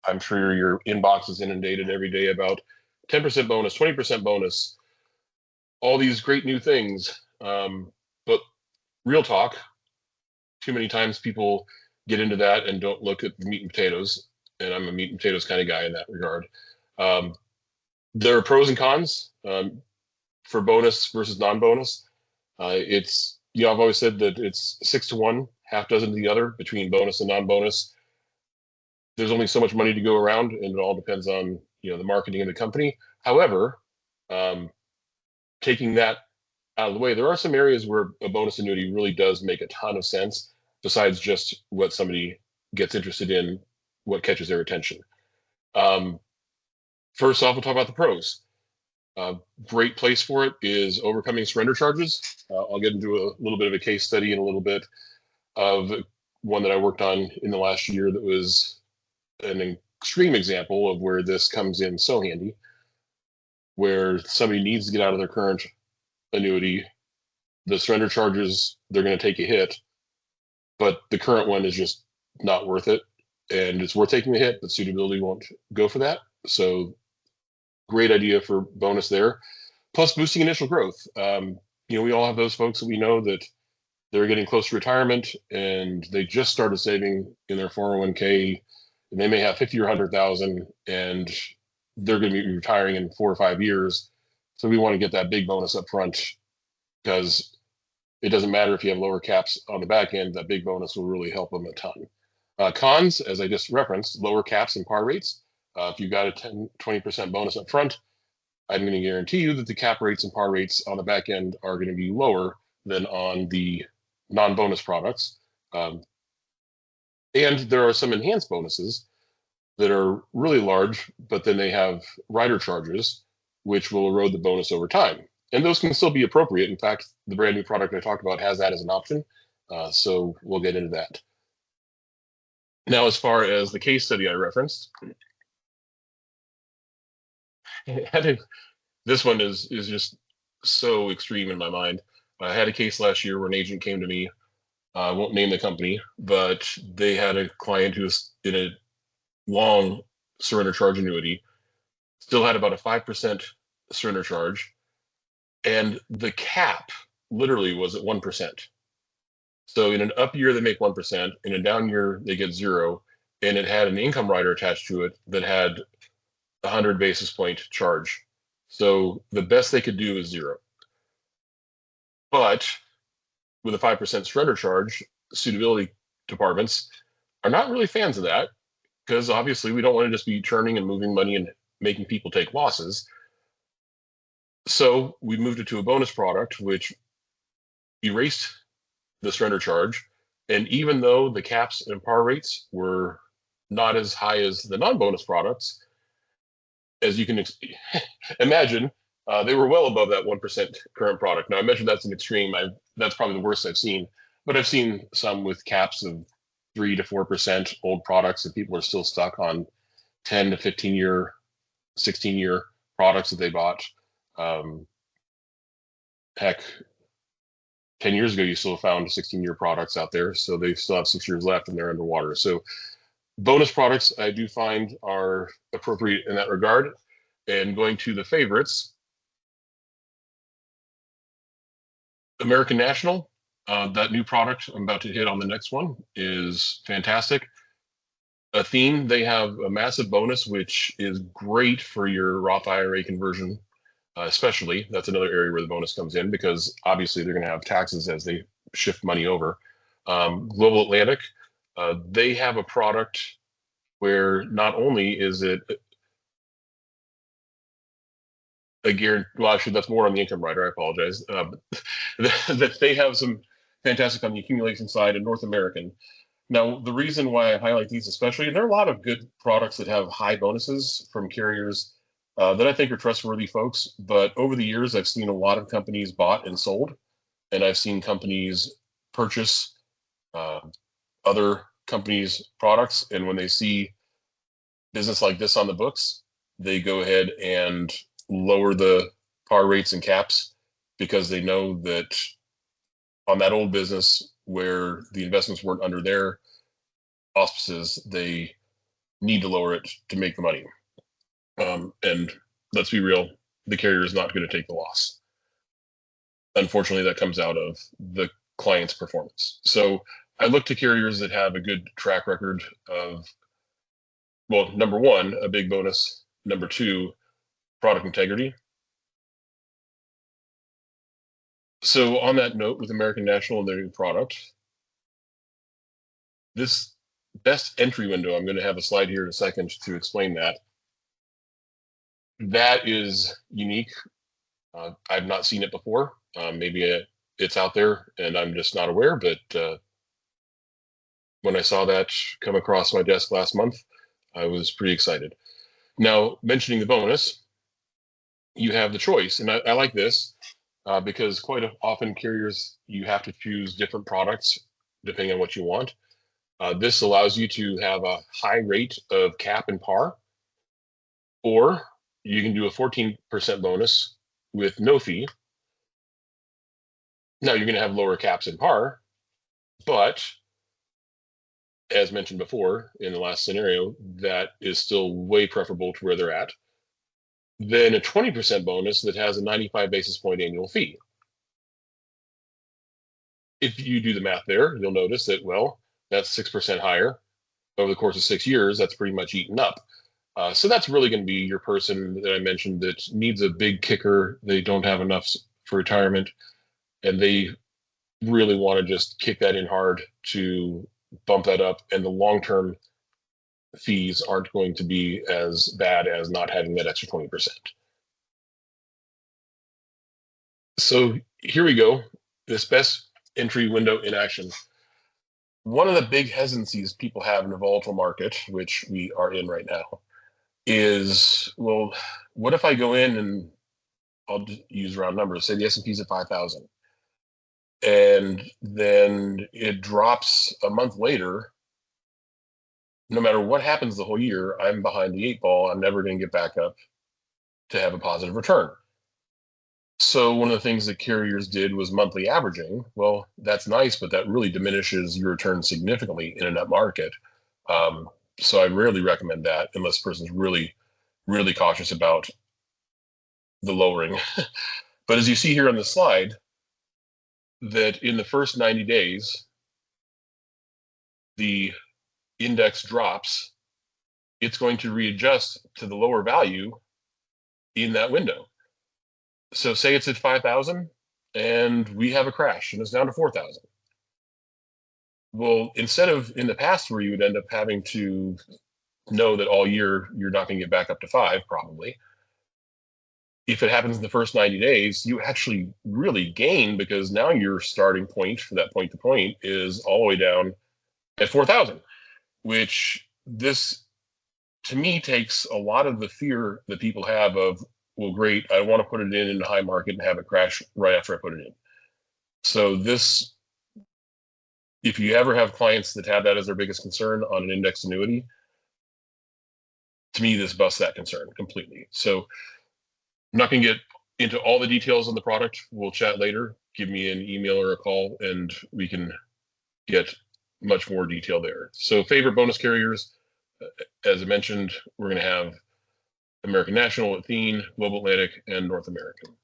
I'm sure your inbox is inundated every day about 10% bonus, 20% bonus, all these great new things. But real talk, too many times people get into that and don't look at the meat and potatoes. And I'm a meat and potatoes kind of guy in that regard. There are pros and cons for bonus versus non-bonus. I've always said that it's 6 to 1, half dozen to the other between bonus and non-bonus. There's only so much money to go around, and it all depends on the marketing of the company. However, taking that out of the way, there are some areas where a bonus annuity really does make a ton of sense, besides just what somebody gets interested in, what catches their attention. First off, we'll talk about the pros. Great place for it is overcoming surrender charges. I'll get into a little bit of a case study and a little bit of one that I worked on in the last year that was an extreme example of where this comes in so handy, where somebody needs to get out of their current annuity. The surrender charges, they're going to take a hit, but the current one is just not worth it. And it's worth taking the hit, but suitability won't go for that. So great idea for bonus there. Plus boosting initial growth. We all have those folks that we know that they're getting close to retirement and they just started saving in their 401k, and they may have 50 or 100,000 and they're going to be retiring in 4 or 5 years. So we want to get that big bonus up front, because it doesn't matter if you have lower caps on the back end, that big bonus will really help them a ton. Cons, as I just referenced, lower caps and par rates. If you've got a 20% bonus up front, I'm going to guarantee you that the cap rates and par rates on the back end are going to be lower than on the non-bonus products. And there are some enhanced bonuses that are really large, but then they have rider charges, which will erode the bonus over time. And those can still be appropriate. In fact, the brand new product I talked about has that as an option. So we'll get into that. Now, as far as the case study I referenced, this one is just so extreme in my mind. I had a case last year where an agent came to me. I won't name the company, but they had a client who was in a long surrender charge annuity, still had about a 5% surrender charge, and the cap literally was at 1%. So in an up year, they make 1%. In a down year, they get 0. And it had an income rider attached to it that had 100 basis point charge. So the best they could do is 0. But with a 5% surrender charge, suitability departments are not really fans of that, because obviously we don't want to just be churning and moving money and making people take losses. So we moved it to a bonus product, which erased the surrender charge. And even though the caps and par rates were not as high as the non-bonus products, as you can imagine, they were well above that 1% current product. Now, I mentioned that's an extreme. That's probably the worst I've seen. But I've seen some with caps of 3 to 4% old products, and people are still stuck on 10 to 15 year, 16 year products that they bought. Heck, 10 years ago, you still found 16-year products out there. So they still have 6 years left and they're underwater. So bonus products, I do find, are appropriate in that regard. And going to the favorites, American National, that new product I'm about to hit on the next one is fantastic. Athene, they have a massive bonus, which is great for your Roth IRA conversion. Especially, that's another area where the bonus comes in, because obviously they're going to have taxes as they shift money over. Global Atlantic, they have a product where not only is it a guarantee, well, actually that's more on the income rider, I apologize, that they have some fantastic on the accumulation side in North American. Now, the reason why I highlight these especially, and there are a lot of good products that have high bonuses from carriers that I think are trustworthy folks. But over the years, I've seen a lot of companies bought and sold, and I've seen companies purchase other companies' products. And when they see business like this on the books, they go ahead and lower the par rates and caps, because they know that on that old business where the investments weren't under their auspices, they need to lower it to make the money. And let's be real, the carrier is not going to take the loss. Unfortunately, that comes out of the client's performance. So I look to carriers that have a good track record of, well, number one, a big bonus. Number two, product integrity. So on that note, with American National and their new product, this best entry window, I'm going to have a slide here in a second to explain that. That is unique. I've not seen it before. Maybe it's out there and I'm just not aware, but when I saw that come across my desk last month, I was pretty excited. Now, mentioning the bonus, you have the choice, and I like this because quite often carriers, you have to choose different products depending on what you want. This allows you to have a high rate of cap and par, or you can do a 14% bonus with no fee. Now you're going to have lower caps and par, but as mentioned before in the last scenario, that is still way preferable to where they're at. Then a 20% bonus that has a 95 basis point annual fee. If you do the math there, you'll notice that, well, that's 6% higher over the course of 6 years. That's pretty much eaten up. So that's really going to be your person that I mentioned that needs a big kicker. They don't have enough for retirement, and they really want to just kick that in hard to bump that up. And the long-term fees aren't going to be as bad as not having that extra 20%. So here we go. This best entry window in action. One of the big hesitancies people have in a volatile market, which we are in right now, is, well, what if I go in and I'll use round numbers, say the S&P's at 5,000, and then it drops a month later. No matter what happens the whole year, I'm behind the 8 ball. I'm never going to get back up to have a positive return. So one of the things that carriers did was monthly averaging. Well, that's nice, but that really diminishes your return significantly in a net market. So I rarely recommend that unless the person's really, really cautious about the lowering. But as you see here on the slide, that in the first 90 days, the index drops, it's going to readjust to the lower value in that window. So say it's at 5,000 and we have a crash and it's down to 4,000. Well, instead of in the past where you would end up having to know that all year you're not going to get back up to 5, probably, if it happens in the first 90 days, you actually really gain because now your starting point for that point to point is all the way down at 4,000, which this to me takes a lot of the fear that people have of, well, great, I want to put it in the high market and have it crash right after I put it in. So this, if you ever have clients that have that as their biggest concern on an indexed annuity, to me, this busts that concern completely. So I'm not going to get into all the details on the product. We'll chat later. Give me an email or a call and we can get much more detail there. So favorite bonus carriers, as I mentioned, we're going to have American National, Athene, Global Atlantic, and North American.